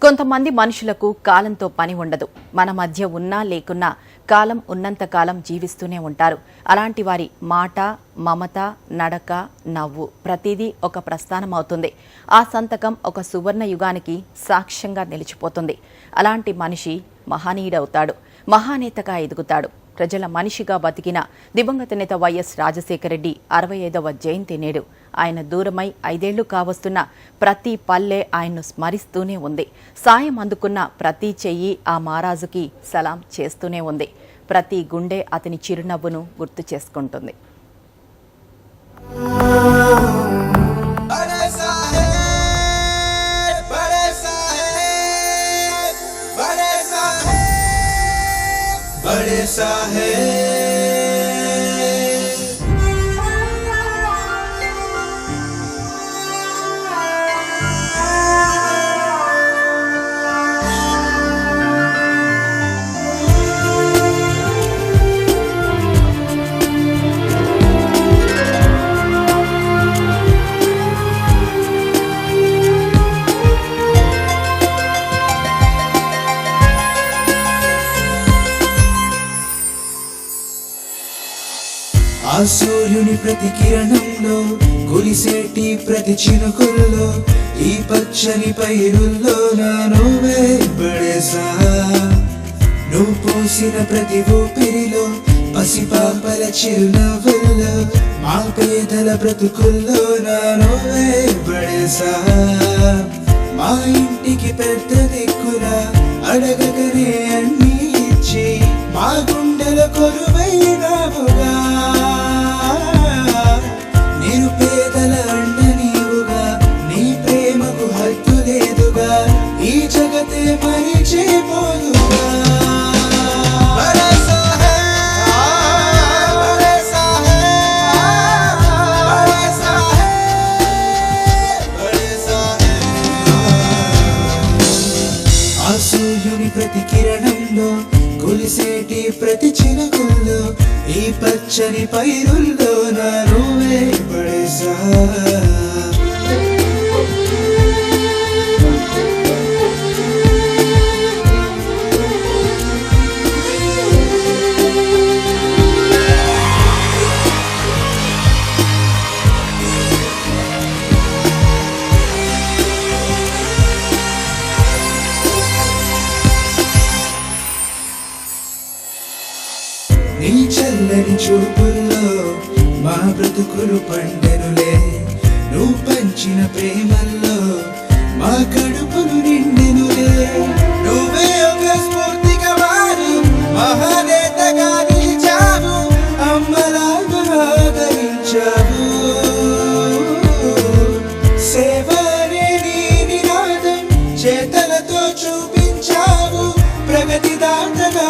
కొంతమంది మనుషులకు కాలంతో పని ఉండదు. మన మధ్య ఉన్నా లేకున్నా కాలం ఉన్నంత కాలం జీవిస్తూనే ఉంటారు. అలాంటి వారి మాట, మమత, నడక, నవ్వు ప్రతిదీ ఒక ప్రస్థానం అవుతుంది. ఆ సంతకం ఒక సువర్ణ యుగానికి సాక్ష్యంగా నిలిచిపోతుంది. అలాంటి మనిషి మహనీయుడవుతాడు, మహానేతగా ఎదుగుతాడు. ప్రజల మనిషిగా బతికిన దివంగత నేత వైఎస్ రాజశేఖర రెడ్డి 65వ జయంతి నేడు. ఆయన దూరమై 5 ఏళ్లు కావస్తున్న ప్రతి పల్లె ఆయన్ను స్మరిస్తూనే ఉంది. సాయం అందుకున్న ప్రతి చెయ్యి ఆ మహారాజుకి సలాం చేస్తూనే ఉంది. ప్రతి గుండె అతని చిరునవ్వును గుర్తు చేసుకుంటుంది. बड़े साहेब ఆ సూర్యుని ప్రతి కిరణంలో కురిసేటి ప్రతి చినుకుల్లో ఈ పచ్చని పైరుల్లో నువ్వే బడేసా. నువ్వు పోసిన ప్రతి ఊపిరిలో పసిపాపల చిరునవ్వుల్లో మా పేదల బ్రతుకుల్లో నువ్వే బడేసా. మా ఇంటికి పెద్ద దిక్కులా అడగగనే అన్ని ఇచ్చి మా గుండెల కొలువైనవుగా. నిరుపేదల అండ నీవుగా, నీ ప్రేమకు హద్దు లేదుగా, ఈ జగతే మరిచిపోదుగా. ఆ సూర్యుని ప్రతి కిరణంలో కులిసేటి ప్రతి చినుకుల్లో ఈ పచ్చని పైరుల్లో నువ్వే బడేసా. నీ చల్లని చూపుల్లో మా బ్రతుకులు పండెనులే. నువ్వు పంచిన ప్రేమల్లో మా కడుపులు నిండెనులే. నువ్వే ఒక స్ఫూర్తిగా మారి మహానేతగా నిలిచావు, అమ్మలాగా ఆదరించావు. సేవనే నీ నినాదం చేతలతో చూపించావు, ప్రగతి దాతగా